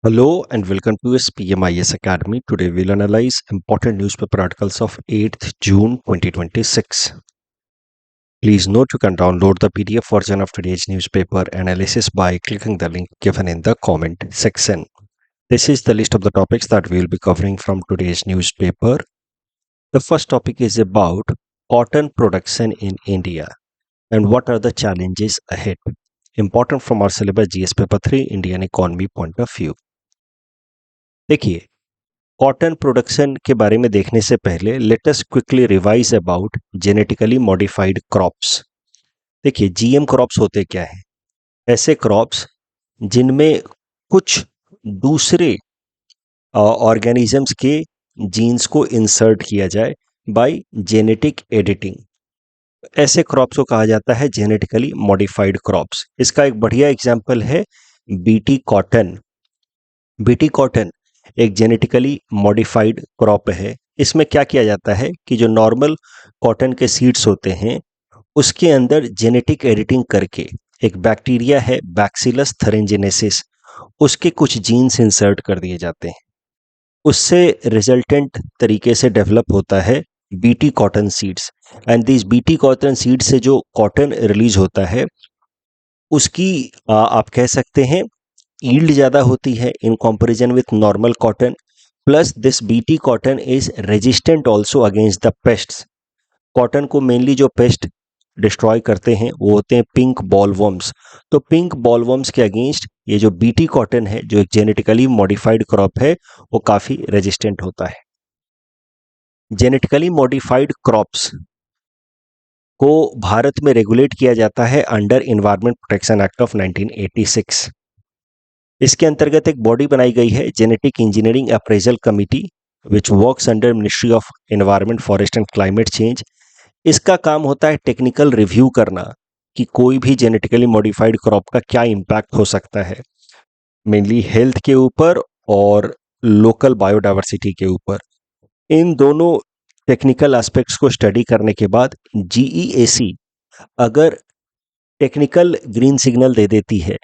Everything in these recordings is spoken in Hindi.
Hello and welcome to SPMIS Academy. Today we'll analyze important newspaper articles of 8th June 2026. Please note you can download the PDF version of today's newspaper analysis by clicking the link given in the comment section. This is the list of the topics that we will be covering from today's newspaper. The first topic is about cotton production in India and what are the challenges ahead. Important from our syllabus GS paper 3 Indian economy point of view. देखिए, कॉटन प्रोडक्शन के बारे में देखने से पहले let us quickly revise about genetically modified crops. देखिए, जीएम क्रॉप्स होते क्या हैं? ऐसे क्रॉप्स जिनमें कुछ दूसरे ऑर्गेनिजम्स के जीन्स को इंसर्ट किया जाए बाय जेनेटिक एडिटिंग, ऐसे क्रॉप्स को कहा जाता है जेनेटिकली मॉडिफाइड क्रॉप्स। इसका एक बढ़िया एग्जाम्पल है बीटी कॉटन। बीटी कॉटन एक जेनेटिकली मॉडिफाइड क्रॉप है। इसमें क्या किया जाता है कि जो नॉर्मल कॉटन के सीड्स होते हैं उसके अंदर जेनेटिक एडिटिंग करके एक बैक्टीरिया है बैक्सिलस थेरेंजेनेसिस, उसके कुछ जीन्स इंसर्ट कर दिए जाते हैं। उससे रिजल्टेंट तरीके से डेवलप होता है BT cotton seeds and this BT cotton seed से जो कॉटन रिलीज होता है उसकी आप कह सकते हैं यील्ड ज़्यादा होती है in comparison with normal cotton. Plus this BT cotton is resistant also against the pests. Cotton को मेनली जो पेस्ट डिस्ट्रॉय करते हैं वो होते हैं पिंक बॉलवर्म्स। तो पिंक बॉलवर्म्स के अगेंस्ट ये जो बीटी कॉटन है जो एक जेनेटिकली मॉडिफाइड क्रॉप है वो काफ़ी रेजिस्टेंट होता है। जेनेटिकली मॉडिफाइड क्रॉप्स को भारत में रेगुलेट किया जाता है under environment protection act of 1986। इसके अंतर्गत एक बॉडी बनाई गई है genetic engineering appraisal committee which works under ministry of environment forest and climate change. इसका काम होता है टेक्निकल रिव्यू करना कि कोई भी जेनेटिकली मॉडिफाइड क्रॉप का क्या इम्पैक्ट हो सकता है, मेनली हेल्थ के ऊपर और लोकल बायोडाइवर्सिटी के ऊपर। इन दोनों टेक्निकल एस्पेक्ट्स को स्टडी करने के बाद जीईएसी अगर टेक्निकल ग्रीन सिग्नल दे देती है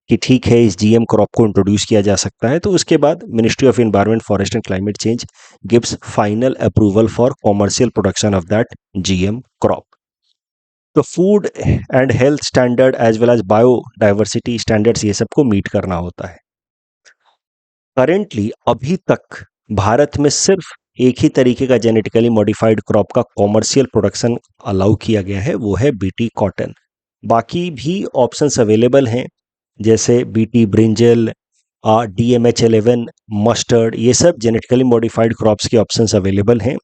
कि ठीक है इस जीएम क्रॉप को इंट्रोड्यूस किया जा सकता है, तो उसके बाद ministry of environment forest and climate change gives final approval for commercial production of that GM crop. तो food and health standard as well as biodiversity standards ये सबको मीट करना होता है। करेंटली अभी तक भारत में सिर्फ एक ही तरीके का जेनेटिकली मॉडिफाइड क्रॉप का कॉमर्शियल प्रोडक्शन अलाउ किया गया है, वो है बीटी कॉटन। बाकी भी ऑप्शंस अवेलेबल हैं जैसे बीटी ब्रिंजल, DMH11, मस्टर्ड, ये सब जेनेटिकली मॉडिफाइड क्रॉप्स के ऑप्शंस अवेलेबल हैं।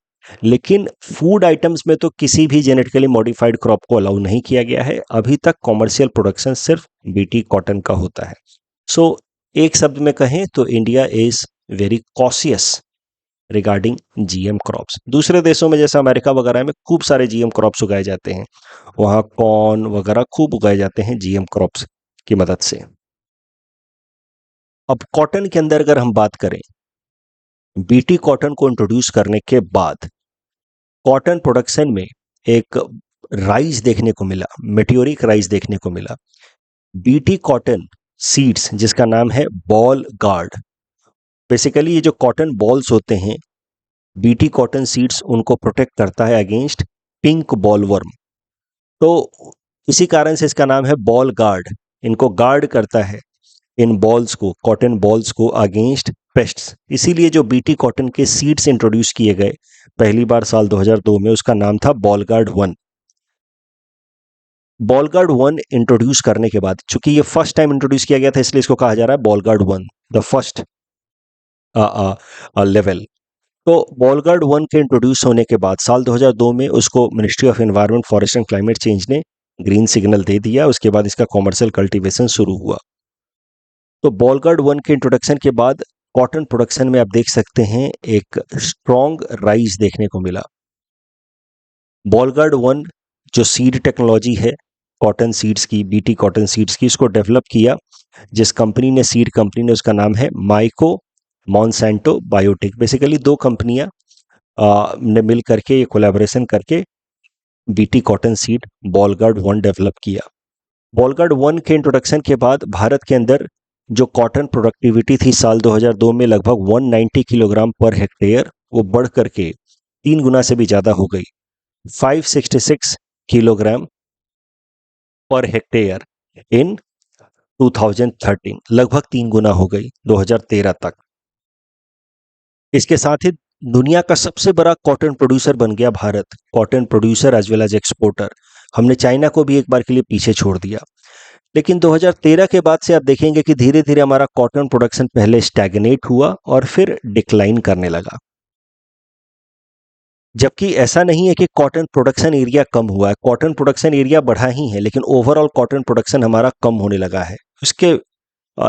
लेकिन फूड आइटम्स में तो किसी भी जेनेटिकली मॉडिफाइड क्रॉप को अलाउ नहीं किया गया है। अभी तक कॉमर्शियल प्रोडक्शन सिर्फ बीटी कॉटन का होता है। सो एक शब्द में कहें तो India is very cautious regarding GM crops. दूसरे देशों में जैसे अमेरिका वगैरह में खूब सारे जीएम क्रॉप्स उगाए जाते हैं, वहाँ कॉर्न वगैरह खूब उगाए जाते हैं जीएम क्रॉप्स की मदद से। अब कॉटन के अंदर अगर हम बात करें, बीटी कॉटन को इंट्रोड्यूस करने के बाद कॉटन प्रोडक्शन में एक राइज देखने को मिला, मेटियोरिक राइज देखने को मिला। बीटी कॉटन सीड्स जिसका नाम है बॉल गार्ड, बेसिकली ये जो कॉटन बॉल्स होते हैं बीटी कॉटन सीड्स उनको प्रोटेक्ट करता है अगेंस्ट पिंक बॉलवर्म। तो इसी कारण से इसका नाम है बॉल गार्ड। इनको गार्ड करता है इन बॉल्स को, कॉटन बॉल्स को अगेंस्ट पेस्ट्स। इसीलिए जो बीटी कॉटन के सीड्स इंट्रोड्यूस किए गए पहली बार साल 2002 में, उसका नाम था बॉलगार्ड 1। बॉलगार्ड 1 इंट्रोड्यूस करने के बाद, चूंकि ये फर्स्ट टाइम इंट्रोड्यूस किया गया था इसलिए इसको कहा जा रहा है बॉलगार्ड 1, द फर्स्ट लेवल। तो बॉलगार्ड 1 के इंट्रोड्यूस होने के बाद साल 2002 में उसको ministry of environment forest and climate change ने ग्रीन सिग्नल दे दिया। उसके बाद इसका कॉमर्शियल कल्टीवेशन शुरू हुआ। तो बॉलगार्ड 1 के इंट्रोडक्शन के बाद कॉटन प्रोडक्शन में आप देख सकते हैं एक स्ट्रॉन्ग राइज देखने को मिला। बॉलगार्ड 1 जो सीड टेक्नोलॉजी है कॉटन सीड्स की, बीटी कॉटन सीड्स की, इसको डेवलप किया जिस कंपनी ने, सीड कंपनी ने, उसका नाम है माइको मॉन्सेंटो बायोटेक। बेसिकली दो कंपनियां ने मिल करके ये कोलैबोरेशन करके BT cotton seed Bollgard 1 develop किया। बॉलगार्ड 1 के इंट्रोडक्शन के बाद भारत के अंदर जो कॉटन प्रोडक्टिविटी थी साल 2002 में लगभग 190 किलोग्राम पर हेक्टेयर, वो बढ़ करके 3 गुना से भी ज़्यादा हो गई, 566 किलोग्राम पर हेक्टेयर इन 2013, लगभग 3 गुना हो गई 2013 तक। इसके साथ ही दुनिया का सबसे बड़ा कॉटन प्रोड्यूसर बन गया Bharat, cotton producer as well as exporter. हमने चाइना को भी एक बार के लिए पीछे छोड़ दिया। लेकिन 2013 के बाद से आप देखेंगे कि धीरे धीरे हमारा कॉटन प्रोडक्शन पहले स्टैग्नेट हुआ और फिर डिक्लाइन करने लगा। जबकि ऐसा नहीं है कि कॉटन प्रोडक्शन एरिया कम हुआ है, कॉटन प्रोडक्शन एरिया बढ़ा ही है, लेकिन ओवरऑल कॉटन प्रोडक्शन हमारा कम होने लगा है। उसके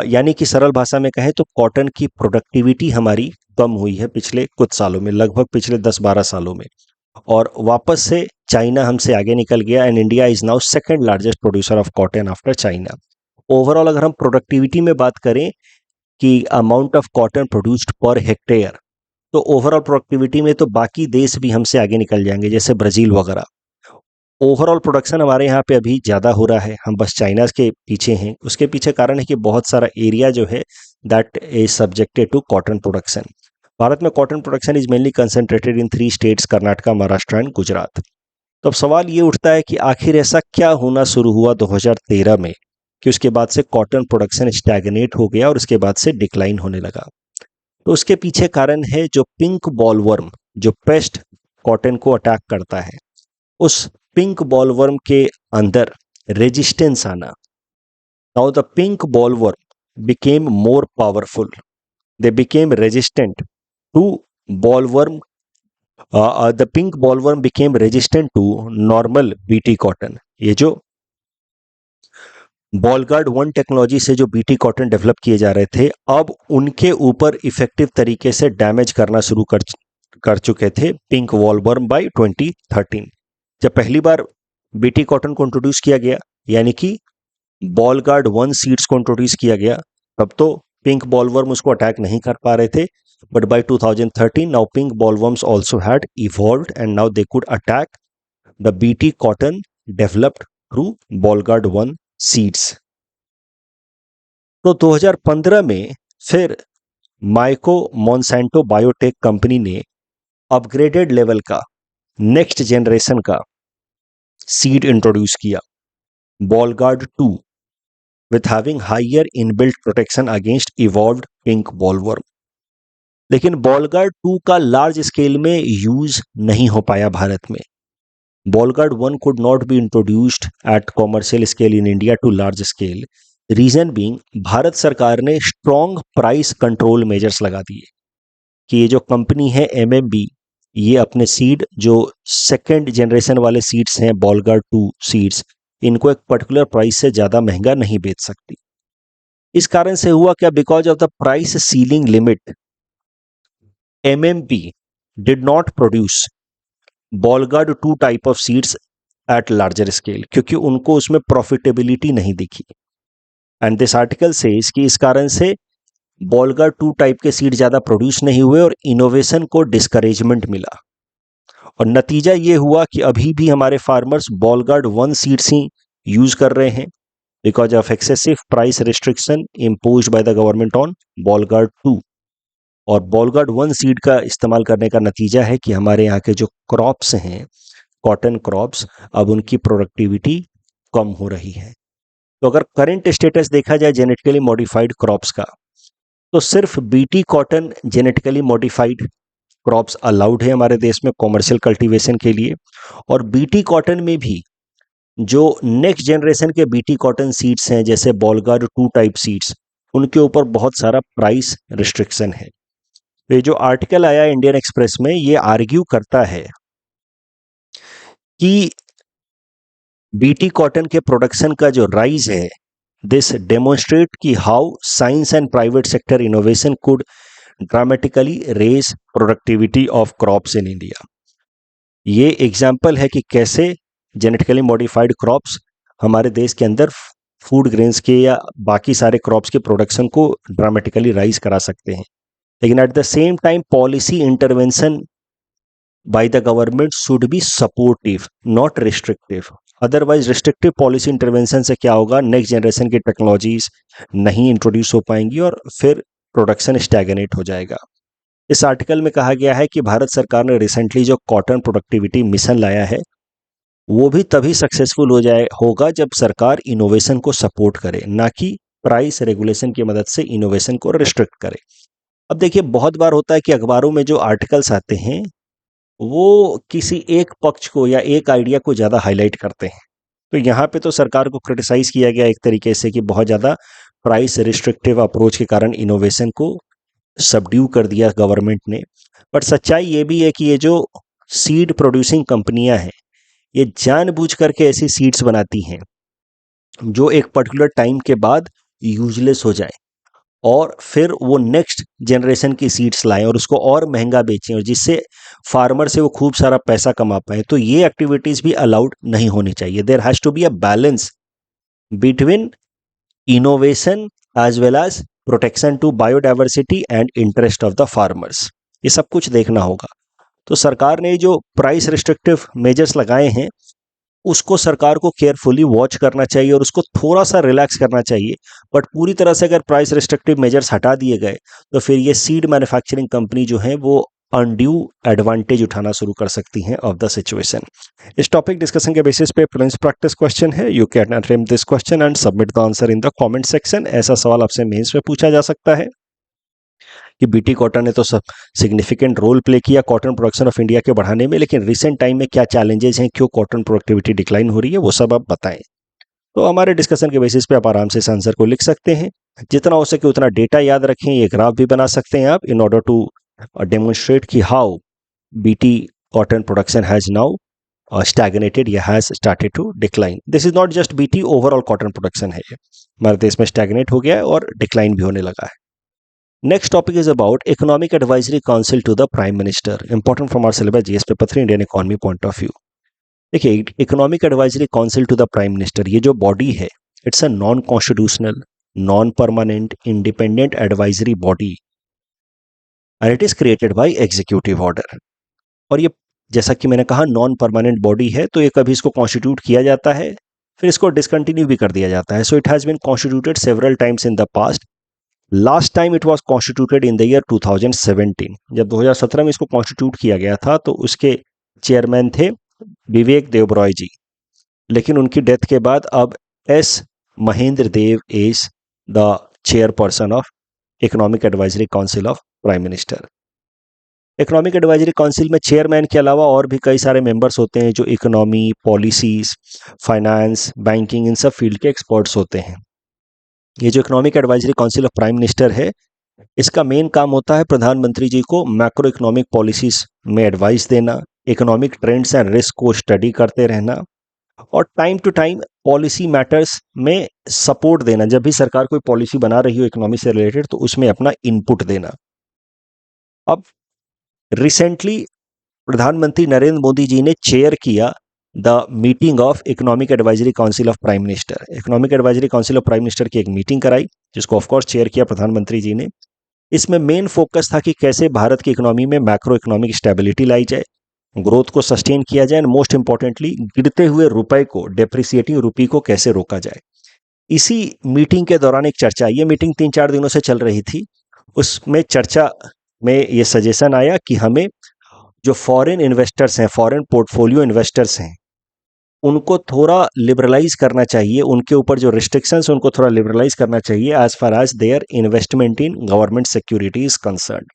यानी कि सरल भाषा में कहें तो कॉटन की प्रोडक्टिविटी हमारी कम हुई है पिछले कुछ सालों में, लगभग पिछले 10-12 सालों में, और वापस से चाइना हमसे आगे निकल गया and India is now second largest producer of cotton after China. Overall अगर हम प्रोडक्टिविटी में बात करें कि amount of cotton produced per hectare, तो ओवरऑल प्रोडक्टिविटी में तो बाकी देश भी हमसे आगे निकल जाएंगे, जैसे ब्राजील वगैरह। ओवरऑल प्रोडक्शन हमारे यहाँ पे अभी ज़्यादा हो रहा है, हम बस चाइना के पीछे हैं। उसके पीछे कारण है कि बहुत सारा एरिया जो है that is subjected to cotton production. Bharat में cotton production is mainly concentrated in 3 states, Karnataka, Maharashtra and Gujarat. तो अब सवाल ये उठता है कि आखिर ऐसा क्या होना शुरू हुआ 2013 में कि उसके बाद से कॉटन प्रोडक्शन स्टैग्नेट हो गया और उसके बाद से डिक्लाइन होने लगा। तो उसके पीछे कारण है जो पिंक बॉलवर्म, जो पेस्ट कॉटन को अटैक करता है, उस पिंक बॉलवर्म के अंदर रेजिस्टेंस आना। Now the pink bollworm became more powerful, they became resistant to bollworm, the pink bollworm became resistant to normal BT cotton. ये जो बॉलगार्ड 1 टेक्नोलॉजी से जो बीटी कॉटन डेवलप किए जा रहे थे, अब उनके ऊपर इफेक्टिव तरीके से डैमेज करना शुरू कर चुके थे पिंक बॉलवर्म बाय 2013। जब पहली बार बीटी कॉटन को इंट्रोड्यूस किया गया, यानी कि बॉलगार्ड 1 सीड्स को इंट्रोड्यूस किया गया, तब तो पिंक बॉलवर्म उसको अटैक नहीं कर पा रहे थे। But by 2013 now pink bollworms also had evolved and now they could attack the BT cotton developed through Bollgard 1 seeds. तो 2015 में फिर माइको मॉन्सेंटो बायोटेक कंपनी ने अपग्रेडेड लेवल का नेक्स्ट जनरेशन का सीड इंट्रोड्यूस किया, Bollgard 2, with having higher inbuilt protection against evolved pink bollworm. लेकिन बॉलगार्ड 2 का लार्ज स्केल में यूज नहीं हो पाया भारत में। Bollgard 1 could not be introduced at commercial scale in India to large scale. Reason being, Bharat सरकार ने स्ट्रॉन्ग प्राइस कंट्रोल मेजर्स लगा दिए कि ये जो कंपनी है MMB, ये अपने सीड जो सेकेंड जनरेशन वाले सीड्स हैं, बॉलगार्ड 2 सीड्स, इनको एक पर्टिकुलर प्राइस से ज़्यादा महंगा नहीं बेच सकती। इस कारण से हुआ क्या, because of the price ceiling limit, MMB did not produce Bollgard 2 type of seeds at larger scale, क्योंकि उनको उसमें प्रॉफिटेबिलिटी नहीं दिखी। एंड दिस आर्टिकल सेज कि इस कारण से बॉलगार्ड 2 टाइप के सीड ज़्यादा प्रोड्यूस नहीं हुए और इनोवेशन को डिस्करेजमेंट मिला। और नतीजा ये हुआ कि अभी भी हमारे फार्मर्स बॉलगार्ड 1 सीड्स ही यूज कर रहे हैं because of excessive price restriction imposed by the government on Bollgard 2। और बॉलगार्ड 1 सीड का इस्तेमाल करने का नतीजा है कि हमारे यहाँ के जो क्रॉप्स हैं, कॉटन क्रॉप्स, अब उनकी प्रोडक्टिविटी कम हो रही है। तो अगर करंट स्टेटस देखा जाए जेनेटिकली मॉडिफाइड क्रॉप्स का, तो सिर्फ BT cotton genetically modified crops allowed है हमारे देश में कॉमर्शियल कल्टीवेशन के लिए। और बीटी कॉटन में भी जो नेक्स्ट जनरेशन के बीटी कॉटन सीड्स हैं, जैसे बॉलगार्ड 2 टाइप सीड्स, उनके ऊपर बहुत सारा प्राइस रिस्ट्रिक्शन है। तो ये जो आर्टिकल आया इंडियन एक्सप्रेस में, ये आर्ग्यू करता है कि बीटी कॉटन के प्रोडक्शन का जो राइज है, दिस डेमोन्स्ट्रेट कि how science and private sector innovation could dramatically raise productivity of crops in India. ये एग्जाम्पल है कि कैसे जेनेटिकली मॉडिफाइड क्रॉप्स हमारे देश के अंदर फूड ग्रेन्स के या बाकी सारे क्रॉप्स के प्रोडक्शन को ड्रामेटिकली राइज करा सकते हैं। लेकिन at the same time policy intervention by the government should be supportive, not restrictive. Otherwise restrictive policy intervention से क्या होगा, नेक्स्ट जनरेशन की टेक्नोलॉजीज नहीं इंट्रोड्यूस हो पाएंगी और फिर प्रोडक्शन स्टैग्नेट हो जाएगा। इस आर्टिकल में कहा गया है कि भारत सरकार ने रिसेंटली जो कॉटन प्रोडक्टिविटी मिशन लाया है वो भी तभी सक्सेसफुल होगा जब सरकार इनोवेशन को सपोर्ट करे, ना कि प्राइस रेगुलेशन की मदद से इनोवेशन को रिस्ट्रिक्ट करे। अब देखिए बहुत बार होता है कि अखबारों में जो आर्टिकल्स आते हैं वो किसी एक पक्ष को या एक आइडिया को ज़्यादा हाईलाइट करते हैं। तो यहाँ पे तो सरकार को क्रिटिसाइज किया गया एक तरीके से कि बहुत ज़्यादा प्राइस रिस्ट्रिक्टिव अप्रोच के कारण इनोवेशन को सबड्यू कर दिया गवर्नमेंट ने। बट सच्चाई ये भी है कि ये जो सीड प्रोड्यूसिंग कंपनियां हैं ये जानबूझ करके ऐसी सीड्स बनाती हैं जो एक पर्टिकुलर टाइम के बाद यूजलेस हो जाए और फिर वो नेक्स्ट जनरेशन की सीड्स लाएं और उसको और महंगा बेचें और जिससे फार्मर से वो खूब सारा पैसा कमा पाए। तो ये एक्टिविटीज़ भी अलाउड नहीं होनी चाहिए। There has to be a balance between innovation as well as protection to biodiversity and interest of the farmers. ये सब कुछ देखना होगा। तो सरकार ने जो प्राइस रिस्ट्रिक्टिव मेजर्स लगाए हैं उसको सरकार को केयरफुली वॉच करना चाहिए और उसको थोड़ा सा रिलैक्स करना चाहिए। बट पूरी तरह से अगर प्राइस रिस्ट्रिक्टिव मेजर्स हटा दिए गए तो फिर ये सीड मैन्युफैक्चरिंग कंपनी जो है वो अनड्यू एडवांटेज उठाना शुरू कर सकती हैं ऑफ द सिचुएशन। इस टॉपिक डिस्कशन के बेसिस पे प्रिंस प्रैक्टिस क्वेश्चन है। You can attempt this question and submit the answer in the comment section. ऐसा सवाल आपसे मेंस में पूछा जा सकता है कि बीटी कॉटन ने तो सब सिग्निफिकेंट रोल प्ले किया कॉटन प्रोडक्शन ऑफ इंडिया के बढ़ाने में, लेकिन रिसेंट टाइम में क्या चैलेंजेस हैं, क्यों कॉटन प्रोडक्टिविटी डिक्लाइन हो रही है, वो सब आप बताएं। तो हमारे डिस्कशन के बेसिस पे आप आराम से इस आंसर को लिख सकते हैं। जितना हो सके उतना डेटा याद रखें। ये ग्राफ भी बना सकते हैं आप इन ऑर्डर टू डेमोन्स्ट्रेट कि how BT cotton production has now stagnated या has started to decline. This is not just BT, overall cotton production है हमारे देश में स्टैग्नेट हो गया है और डिक्लाइन भी होने लगा है। Next topic is about Economic Advisory Council to the Prime Minister. Important from our syllabus GS paper 3 Indian economy point of view. देखिए economic advisory council to the prime minister, ये जो बॉडी है it's a non constitutional, non permanent, independent advisory body and it is created by executive order. और ये जैसा कि मैंने कहा नॉन परमानेंट बॉडी है तो ये कभी इसको कॉन्स्टिट्यूट किया जाता है फिर इसको डिसकंटिन्यू भी कर दिया जाता है। So it has been constituted several times in the past. Last time it was constituted in the year 2017। जब 2017 में इसको कॉन्स्टिट्यूट किया गया था तो उसके चेयरमैन थे विवेक देबरॉय जी, लेकिन उनकी डेथ के बाद अब S Mahendra Dev is the chairperson of economic advisory council of prime minister. Economic advisory council में चेयरमैन के अलावा और भी कई सारे मेंबर्स होते हैं जो इकोनॉमी, पॉलिसीज, फाइनेंस, बैंकिंग इन सब फील्ड के एक्सपर्ट्स होते हैं। ये जो economic advisory council of prime minister है इसका मेन काम होता है प्रधानमंत्री जी को मैक्रो इकोनॉमिक पॉलिसीज में एडवाइस देना, इकोनॉमिक ट्रेंड्स एंड रिस्क को स्टडी करते रहना और time to time policy matters में सपोर्ट देना। जब भी सरकार कोई पॉलिसी बना रही हो इकोनॉमी से रिलेटेड तो उसमें अपना इनपुट देना। अब रिसेंटली प्रधानमंत्री नरेंद्र मोदी जी ने चेयर किया the meeting of economic advisory council of prime minister. Economic advisory council of prime minister की एक मीटिंग कराई जिसको ऑफकोर्स चेयर किया प्रधानमंत्री जी ने। इसमें मेन फोकस था कि कैसे भारत की इकोनॉमी में मैक्रो इकोनॉमिक स्टेबिलिटी लाई जाए, ग्रोथ को सस्टेन किया जाए एंड मोस्ट इंपॉर्टेंटली गिरते हुए रुपए को, डेप्रिसिएटिंग रुपी को कैसे रोका जाए। इसी मीटिंग के दौरान एक चर्चा, ये मीटिंग 3-4 दिनों से चल रही थी, उसमें चर्चा में ये सजेशन आया कि हमें जो फॉरेन इन्वेस्टर्स हैं, फॉरेन पोर्टफोलियो इन्वेस्टर्स हैं, उनको थोड़ा लिबरलाइज करना चाहिए, उनके ऊपर जो रिस्ट्रिक्शंस उनको थोड़ा लिबरलाइज करना चाहिए as far as their investment in government security is concern.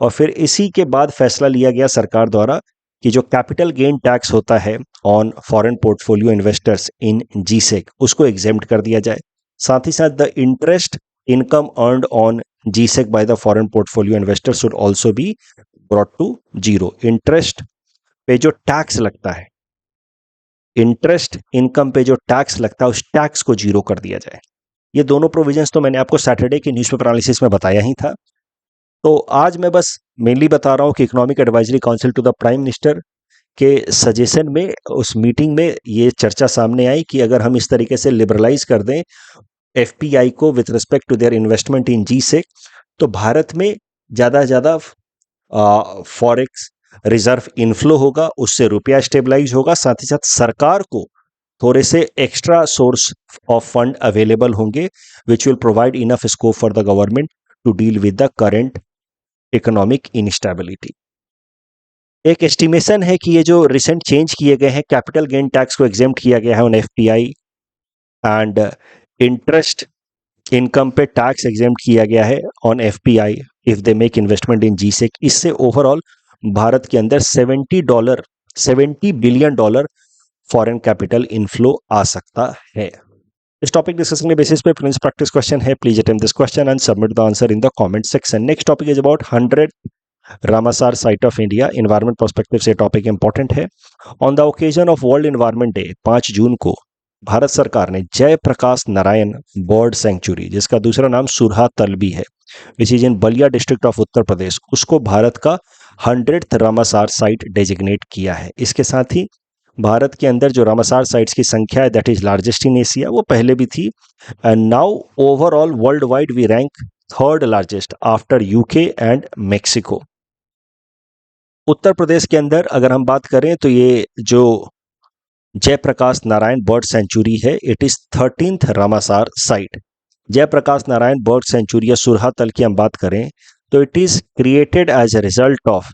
और फिर इसी के बाद फैसला लिया गया सरकार द्वारा कि जो कैपिटल गेन टैक्स होता है on foreign portfolio investors in G Sec उसको एग्जेम्प्ट कर दिया जाए। साथ ही साथ the interest income earned on G Sec by the foreign portfolio investors should also be brought to zero. Interest पे जो टैक्स लगता है, इंटरेस्ट इनकम पे जो टैक्स लगता है उस टैक्स को जीरो कर दिया जाए। ये दोनों प्रोविजंस तो मैंने आपको सैटरडे के न्यूज़पेपर एनालिसिस में बताया ही था। तो आज मैं बस मेनली बता रहा हूँ कि economic advisory council to the prime minister के सजेशन में उस मीटिंग में ये चर्चा सामने आई कि अगर हम इस तरीके से लिबरलाइज कर दें एफपीआई को with respect to their investment in G Sec तो भारत में ज़्यादा से ज़्यादा फॉरेक्स रिजर्व इनफ्लो होगा, उससे रुपया स्टेबलाइज होगा, साथ ही साथ सरकार को थोड़े से extra source of fund available होंगे which will provide enough scope for the government to deal with the current economic instability. एक एस्टिमेशन है कि ये जो रिसेंट चेंज किए गए हैं, कैपिटल गेन टैक्स को एग्जेम्प्ट किया गया है on FPI and interest income पे टैक्स एग्जेम्प्ट किया गया है on FPI if they make investment in GSec. इससे ओवरऑल भारत के अंदर $70 बिलियन फॉरेन कैपिटल इनफ्लो आ सकता है। इस टॉपिक डिस्कशन के बेसिस पे प्रिंस प्रैक्टिस क्वेश्चन है, please attempt this question and submit the answer in the comment section. Next topic is about 100 Ramsar site of India. Environment perspective से टॉपिक इंपॉर्टेंट है। On the occasion of world environment day 5 June को भारत सरकार ने जयप्रकाश नारायण बर्ड सेंचुरी, जिसका दूसरा नाम सुरहा तलबी है, which is in Ballia district of Uttar Pradesh, उसको भारत का 100th रामासार साइट डेजिग्नेट किया है। इसके साथ ही भारत के अंदर जो रामासार साइट्स की संख्या है that is largest in Asia, वो पहले भी थी and now overall world wide we rank 3rd largest after UK and Mexico. Uttar Pradesh के अंदर अगर हम बात करें तो ये जो जयप्रकाश नारायण बर्ड सेंचुरी है, it is 13th Ramsar site. Jayaprakash Narayan bird sanctuary या सुरहा तल की हम बात करें तो it is created as a result of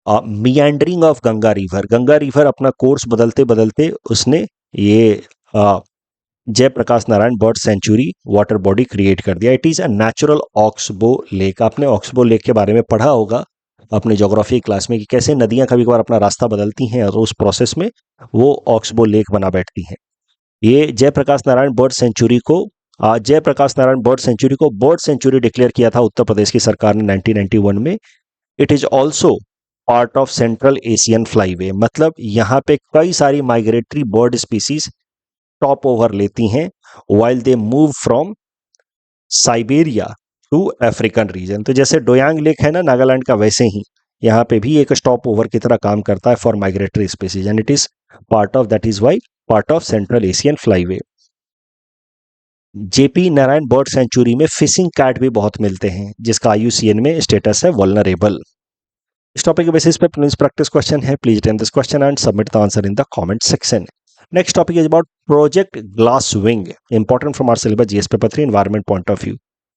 meandering of Ganga river. Ganga river अपना कोर्स बदलते बदलते उसने ये Jayaprakash Narayan bird sanctuary water body create कर दिया। It is a natural oxbow lake. आपने ऑक्सबो लेक के बारे में पढ़ा होगा अपने ज्योग्राफी क्लास में कि कैसे नदियां कभी कभार अपना रास्ता बदलती हैं और उस प्रोसेस में वो ऑक्सबो लेक बना बैठती हैं। ये जयप्रकाश नारायण बर्ड सेंचुरी को बर्ड सेंचुरी डिक्लेयर किया था उत्तर प्रदेश की सरकार ने 1991 में। It is also part of central Asian flyway, मतलब यहाँ पे कई सारी migratory bird species stop over लेती हैं while they move from Siberia to African region. तो जैसे डोयांग लेक है ना नागालैंड का, वैसे ही यहाँ पे भी एक स्टॉप ओवर की तरह काम करता है for migratory species and it is part of central Asian flyway. JP Narayan bird century में फिशिंग कैट भी बहुत मिलते हैं जिसका IUCN में स्टेटस है वल्नरेबल। इस टॉपिक के बेसिस पे प्लीज प्रैक्टिस क्वेश्चन है, please attempt this question and submit the answer in the comment section. Next topic is about Project Glasswing, important from our syllabus GS paper 3 environment point of view.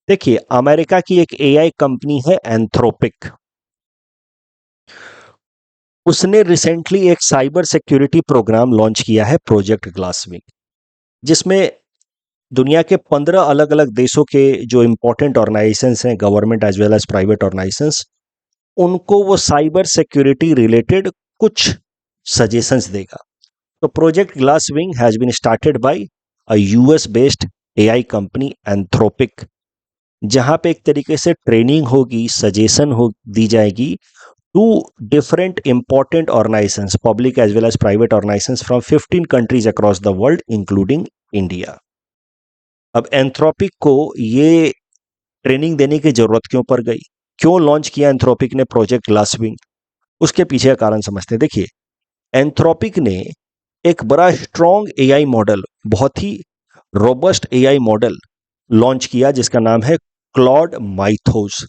देखिए, अमेरिका की एक AI कंपनी है एंथ्रोपिक, उसने रिसेंटली एक साइबर सिक्योरिटी प्रोग्राम लॉन्च किया है प्रोजेक्ट ग्लास विंग, जिसमें दुनिया के 15 अलग अलग देशों के जो इंपॉर्टेंट ऑर्गेनाइजेशंस हैं, government as well as private organisations, उनको वो साइबर सिक्योरिटी रिलेटेड कुछ सजेशंस देगा। तो Project Glasswing has been started by a US based AI company Anthropic, जहां पे एक तरीके से ट्रेनिंग होगी, सजेशन दी जाएगी to different important organisations, public as well as private organisations from 15 countries across the world including India. अब एंथ्रोपिक को ये ट्रेनिंग देने की जरूरत क्यों पड़ गई, क्यों लॉन्च किया एंथ्रोपिक ने प्रोजेक्ट ग्लास विंग, उसके पीछे का कारण समझते हैं। देखिए, एंथ्रोपिक ने एक बड़ा स्ट्रॉन्ग AI मॉडल, बहुत ही रोबस्ट AI मॉडल लॉन्च किया जिसका नाम है क्लॉड माइथोस।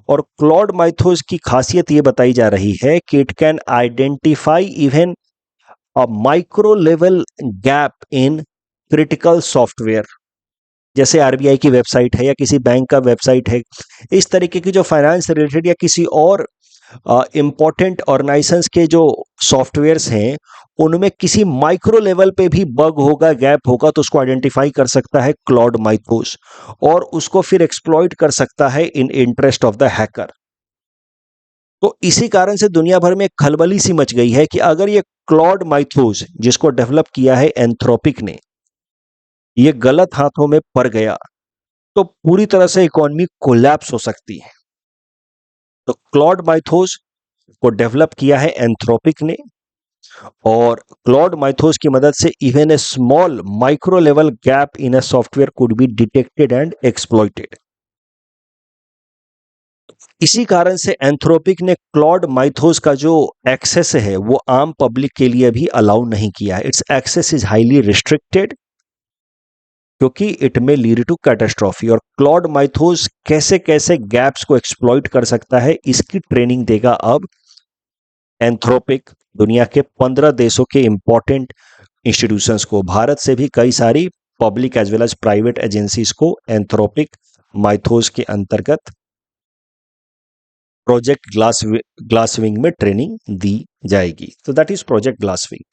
और क्लॉड माइथोस की खासियत ये बताई जा रही है कि it can identify even a micro level gap in critical software, जैसे RBI की वेबसाइट है या किसी बैंक का वेबसाइट है, इस तरीके की जो फाइनेंस रिलेटेड या किसी और इंपॉर्टेंट ऑर्गेनाइजेशंस के जो सॉफ्टवेयर्स हैं, उनमें किसी माइक्रो लेवल पे भी बग होगा, गैप होगा, तो उसको आइडेंटिफाई कर सकता है क्लॉड माइथोस और उसको फिर एक्सप्लॉइट कर सकता है इन इंटरेस्ट ऑफ द हैकर। तो इसी कारण से दुनिया भर में एक खलबली सी मच गई है कि अगर ये क्लॉड माइथोस जिसको डेवलप किया है एंथ्रोपिक ने, ये गलत हाथों में पड़ गया तो पूरी तरह से इकोनॉमी कोलैप्स हो सकती है। तो क्लॉड माइथोस को डेवलप किया है एंथ्रोपिक ने और क्लॉड माइथोस की मदद से even a small micro level gap in a software could be detected and exploited. इसी कारण से एंथ्रोपिक ने क्लॉड माइथोस का जो एक्सेस है वो आम पब्लिक के लिए भी अलाउ नहीं किया है। Its axis is highly restricted क्योंकि इट में लीड टू कैटास्ट्रॉफी। और क्लॉड माइथोस कैसे कैसे गैप्स को एक्सप्लॉइट कर सकता है, इसकी ट्रेनिंग देगा अब एंथ्रोपिक, दुनिया के 15 देशों के इंपॉर्टेंट इंस्टीट्यूशंस को, भारत से भी कई सारी public as well as private agencies को एंथ्रोपिक माइथोस के अंतर्गत प्रोजेक्ट ग्लास विंग में ट्रेनिंग दी जाएगी। तो that is Project Glasswing.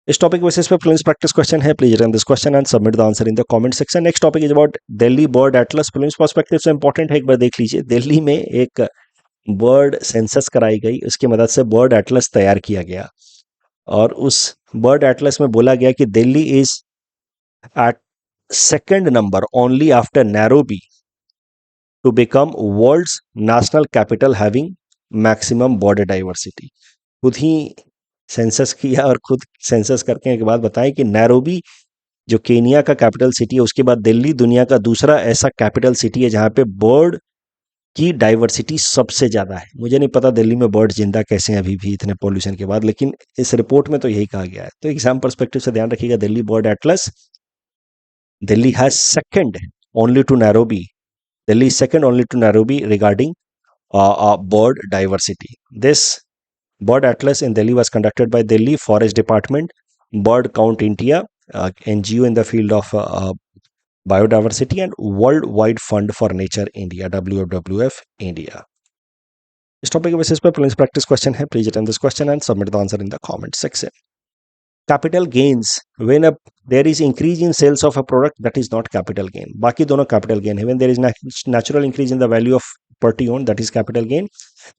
इस टॉपिक बेसिस पे प्रीलिम्स प्रैक्टिस क्वेश्चन है, please run this question and submit the answer in the comment section. Next topic is about Delhi bird atlas. Prelims perspective से इंपॉर्टेंट है, एक बार देख लीजिए। दिल्ली में एक बर्ड सेंसस कराई गई, उसकी मदद से बर्ड एटलस तैयार किया गया और उस बर्ड एटलस में बोला गया कि Delhi is at second number only after Nairobi to become world's national capital having maximum bird diversity. खुद ही सेंसस किया और खुद सेंसस करने के बाद बताएं कि नैरोबी जो केनिया का कैपिटल सिटी है, उसके बाद दिल्ली दुनिया का दूसरा ऐसा कैपिटल सिटी है जहां पे बर्ड की डाइवर्सिटी सबसे ज्यादा है। मुझे नहीं पता दिल्ली में बर्ड जिंदा कैसे हैं अभी भी इतने पॉल्यूशन के बाद, लेकिन इस रिपोर्ट में तो यही कहा गया है। तो एग्जाम पर्सपेक्टिव से ध्यान रखिएगा, Delhi bird atlas, Delhi has second only to Nairobi, Delhi second only to Nairobi regarding bird diversity. This bird atlas in Delhi was conducted by Delhi Forest Department, Bird Count India, NGO in the field of biodiversity, and Worldwide Fund for Nature India, WWF India. इस टॉपिक के बेसिस पर प्रीलिम्स प्रैक्टिस क्वेश्चन है, please attend this question and submit the answer in the comment section. Capital gains when there is increase in sales of a product, that is not capital gain. बाकी दोनों कैपिटल गेन है। When there is natural increase in the value of property owned, that is capital gain,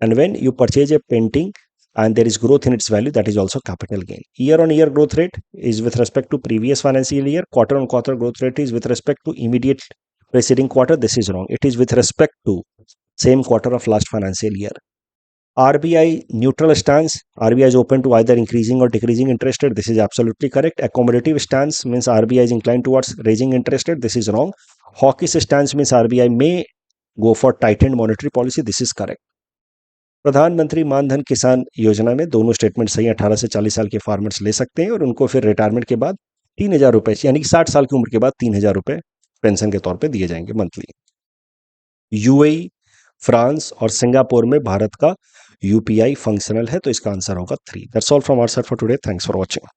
and when you purchase a painting and there is growth in its value, that is also capital gain. Year on year growth rate is with respect to previous financial year, quarter on quarter growth rate is with respect to immediate preceding quarter. This is wrong, it is with respect to same quarter of last financial year. RBI neutral stance, RBI is open to either increasing or decreasing interest rate. This is absolutely correct. Accommodative stance means RBI is inclined towards raising interest rate. This is wrong. Hawkish stance means RBI may go for tightened monetary policy. This is correct. प्रधानमंत्री मानधन किसान योजना में दोनों स्टेटमेंट सही, 18 से 40 साल के फार्मर्स ले सकते हैं और उनको फिर रिटायरमेंट के बाद 3,000 रुपए, यानी कि 60 साल की उम्र के बाद 3,000 रुपए पेंशन के तौर पे दिए जाएंगे मंथली। यूएई, फ्रांस और सिंगापुर में भारत का यूपीआई फंक्शनल है, तो इसका आंसर होगा 3। That's all from our side for today. Thanks for watching.